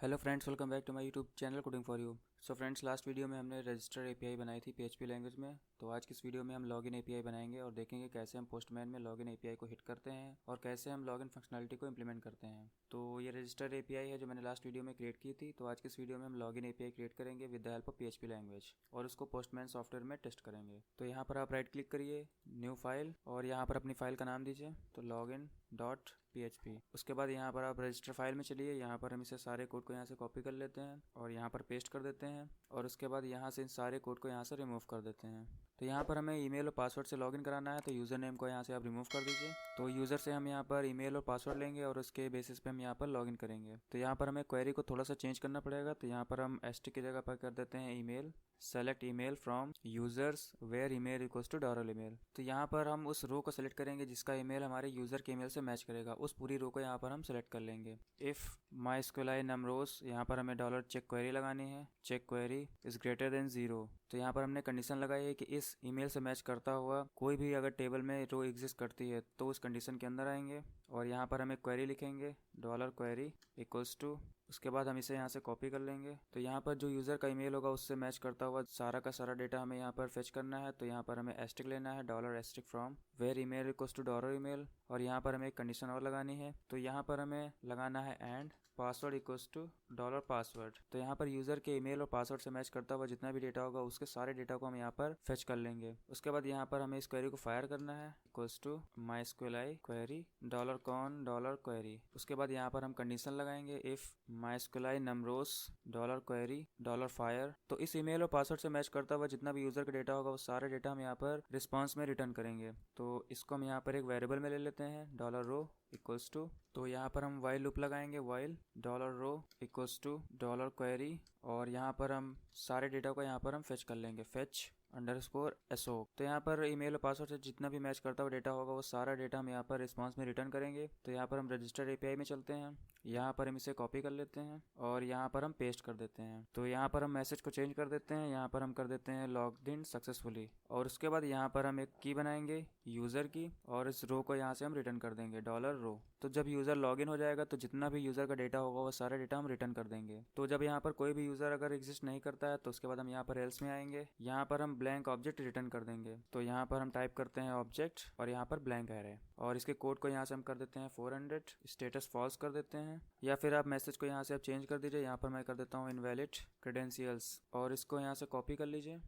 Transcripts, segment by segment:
Hello friends, welcome back to my YouTube channel coding for you. So friends, last video में हमने register API बनाई थी PHP language में। तो आज की इस वीडियो में हम लॉगिन एपीआई बनाएंगे और देखेंगे कैसे हम पोस्टमैन में लॉगिन एपीआई को हिट करते हैं और कैसे हम लॉगिन फंक्शनलिटी को इंप्लीमेंट करते हैं। तो ये रजिस्टर एपीआई है जो मैंने लास्ट वीडियो में क्रिएट की थी। तो आज की इस वीडियो में हम लॉगिन एपीआई क्रिएट करेंगे with the help of PHP language और उसको पोस्टमैन सॉफ्टवेयर में टेस्ट करेंगे। तो यहाँ पर आप राइट क्लिक करिए, न्यू फाइल, और यहाँ पर अपनी फाइल का नाम दीजिए, तो लॉगिन डॉट PHP। उसके बाद यहाँ पर आप रजिस्टर फाइल में चलिए। यहाँ पर हम इसे सारे कोड को यहाँ से कॉपी कर लेते हैं और यहाँ पर पेस्ट कर देते हैं और उसके बाद यहाँ से इन सारे कोड को यहाँ से रिमूव कर देते हैं। तो यहाँ पर हमें ईमेल और पासवर्ड से लॉगिन कराना है, तो यूज़र नेम को यहाँ से आप रिमूव कर दीजिए। तो यूज़र से हम यहाँ पर ईमेल और पासवर्ड लेंगे और उसके बेसिस पे हम यहाँ पर लॉगिन करेंगे। तो यहाँ पर हमें क्वेरी को थोड़ा सा चेंज करना पड़ेगा। तो यहाँ पर हम एसटी की जगह पर कर देते हैं email, select email from users where email equals to dollar email. तो यहाँ पर हम उस रो को सेलेक्ट करेंगे जिसका ईमेल हमारे यूज़र के ईमेल से मैच करेगा। उस पूरी रो को यहाँ पर हम सेलेक्ट कर लेंगे। इफ़ MySQLi num_rows, यहाँ पर हमें डॉलर चेक क्वेरी लगानी है, check query is greater than 0। तो यहाँ पर हमने कंडीशन लगाई है कि इस ईमेल से मैच करता हुआ कोई भी अगर टेबल में रो एग्जिस्ट करती है तो उस कंडीशन के अंदर आएंगे। और यहाँ पर हमें क्वेरी लिखेंगे, डॉलर क्वेरी इक्वल्स टू, उसके बाद हम इसे यहाँ से कॉपी कर लेंगे। तो यहाँ पर जो यूज़र का ईमेल होगा उससे मैच करता हुआ सारा का सारा डेटा हमें यहाँ पर फेच करना है। तो यहाँ पर हमें एस्ट्रिक लेना है, dollar asterisk from where email equals to dollar email, और यहाँ पर हमें एक कंडीशन और लगानी है। तो यहाँ पर हमें लगाना है and password equals to dollar password. तो यहाँ पर यूज़र के ईमेल और पासवर्ड से मैच करता हुआ जितना भी डेटा होगा उसके सारे डेटा को हम यहाँ पर फेच कर लेंगे। उसके बाद यहाँ पर हमें इस क्वेरी को फायर करना है, equals to MySQLi query dollar con dollar query. उसके बाद यहाँ पर हम कंडीशन लगाएंगे, if MySQLi num_rows dollar query dollar fire. तो इस ईमेल और पासवर्ड से मैच करता हुआ जितना भी यूज़र का डेटा होगा वो सारे डेटा हम यहाँ पर रिस्पॉन्स में रिटर्न करेंगे। तो इसको हम यहाँ पर एक वेरिएबल में ले लेते हैं, डॉलर रो इक्वल्स टू, तो यहाँ पर हम वाइल लूप लगाएंगे, while dollar row equals to dollar query, और यहाँ पर हम सारे डेटा को यहाँ पर हम फेच कर लेंगे, फेच अंडरस्कोर SO। तो यहाँ पर ईमेल और पासवर्ड से जितना भी मैच करता हुआ डेटा होगा वो सारा डेटा हम यहाँ पर रिस्पॉन्स में रिटर्न करेंगे। तो यहाँ पर हम रजिस्टर एपीआई में चलते हैं, यहाँ पर हम इसे कॉपी कर लेते हैं और यहाँ पर हम पेस्ट कर देते हैं। तो यहाँ पर हम मैसेज को चेंज कर देते हैं, यहाँ पर हम कर देते हैं लॉग्ड इन सक्सेसफुली, और उसके बाद यहाँ पर हम एक की बनाएंगे यूज़र की, और इस रो को यहाँ से हम रिटर्न कर देंगे, डॉलर रो। तो जब यूज़र लॉगिन हो जाएगा तो जितना भी यूज़र का डेटा होगा वो सारा डेटा हम रिटर्न कर देंगे। तो जब यहाँ पर कोई भी यूज़र अगर एग्जिस्ट नहीं करता है तो उसके बाद हम यहाँ पर एल्स में आएंगे, यहाँ पर हम ब्लैंक ऑब्जेक्ट रिटर्न कर देंगे। तो यहाँ पर हम टाइप करते हैं ऑब्जेक्ट और यहाँ पर ब्लैंक एरे, और इसके कोड को यहाँ से हम कर देते हैं 400, स्टेटस फॉल्स कर देते हैं, या फिर आप मैसेज को यहाँ से आप चेंज कर दीजिए। यहाँ पर मैं कर देता हूँ इनवैलिड क्रेडेंशियल्स, और इसको यहाँ से कॉपी कर लीजिए,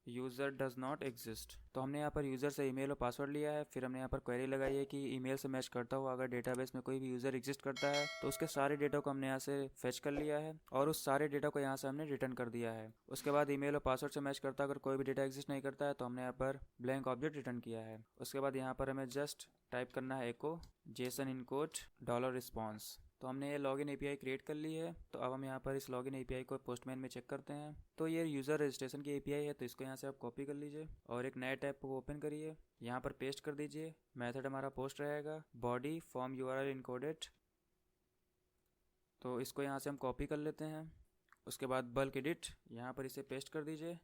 यूज़र डज नॉट एग्जिस्ट। तो हमने यहाँ पर यूज़र से ईमेल और पासवर्ड लिया है, फिर हमने यहाँ पर क्वेरी लगाई है कि ईमेल से मैच करता हुआ अगर डेटाबेस में कोई भी यूज़र एग्जिस्ट करता है तो उसके सारे डेटा को हमने यहाँ से फेच कर लिया है और उस सारे डेटा को यहाँ से हमने रिटर्न कर दिया है। उसके बाद ईमेल और पासवर्ड से मैच करता अगर कोई भी डेटा एग्जिस्ट नहीं करता है तो हमने यहाँ पर ब्लैंक ऑब्जेक्ट रिटर्न किया है। उसके बाद यहाँ पर हमें जस्ट टाइप करना है एको जेसन इनकोड डॉलर रिस्पॉन्स। तो हमने ये लॉगिन एपीआई क्रिएट कर ली है। तो अब हम यहाँ पर इस लॉगिन एपीआई को पोस्टमैन में चेक करते हैं। तो ये यूज़र रजिस्ट्रेशन की एपीआई है, तो इसको यहाँ से आप कॉपी कर लीजिए और एक नए टैब को ओपन करिए, यहाँ पर पेस्ट कर दीजिए। मेथड हमारा पोस्ट रहेगा, बॉडी फॉर्म URL इनकोडेड। तो इसको यहाँ से हम कॉपी कर लेते हैं। उसके बाद बल्क एडिट, यहाँ पर इसे पेस्ट कर दीजिए।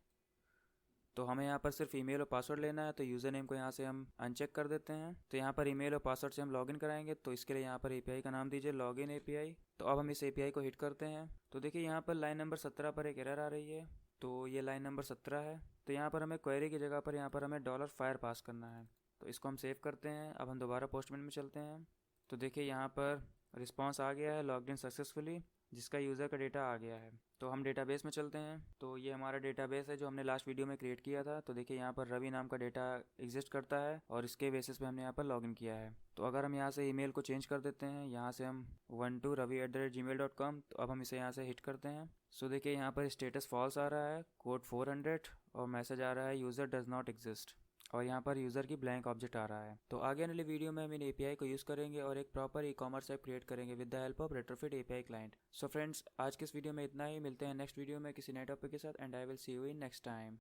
तो हमें यहाँ पर सिर्फ ईमेल और पासवर्ड लेना है, तो यूज़र नेम को यहाँ से हम अनचेक कर देते हैं। तो यहाँ पर ईमेल और पासवर्ड से हम लॉगिन कराएंगे, तो इसके लिए यहाँ पर एपीआई का नाम दीजिए लॉगिन एपीआई। तो अब हम इस एपीआई को हिट करते हैं। तो देखिए यहाँ पर लाइन नंबर 17 पर एक एरर आ रही है, तो ये लाइन नंबर 17 है। तो यहाँ पर हमें क्वेरी की जगह पर यहाँ पर हमें डॉलर फायर पास करना है। तो इसको हम सेव करते हैं। अब हम दोबारा पोस्टमैन में चलते हैं। तो देखिए यहाँ पर रिस्पॉन्स आ गया है, लॉग्ड इन सक्सेसफुली, जिसका यूज़र का डेटा आ गया है। तो हम डेटाबेस में चलते हैं। तो ये हमारा डेटाबेस है जो हमने लास्ट वीडियो में क्रिएट किया था। तो देखिए यहाँ पर रवि नाम का डेटा एग्जिस्ट करता है और इसके बेसिस पे हमने यहाँ पर लॉगिन किया है। तो अगर हम यहाँ से ईमेल को चेंज कर देते हैं, यहाँ से हम 12ravi@gmail.com, तो अब हम इसे यहाँ से हिट करते हैं। सो देखिए यहाँ पर स्टेटस फॉल्स आ रहा है, कोड 400, और मैसेज आ रहा है यूज़र डज नॉट एग्जिस्ट, और यहाँ पर यूज़र की ब्लैंक ऑब्जेक्ट आ रहा है। तो आगे वाली वीडियो में हम इन एपीआई को यूज़ करेंगे और एक प्रॉपर ई-कॉमर्स ऐप क्रिएट करेंगे with the help of retrofit API client. So friends, आज के इस वीडियो में इतना ही। मिलते हैं नेक्स्ट वीडियो में किसी नए टॉपिक के साथ, and I will see you in next time.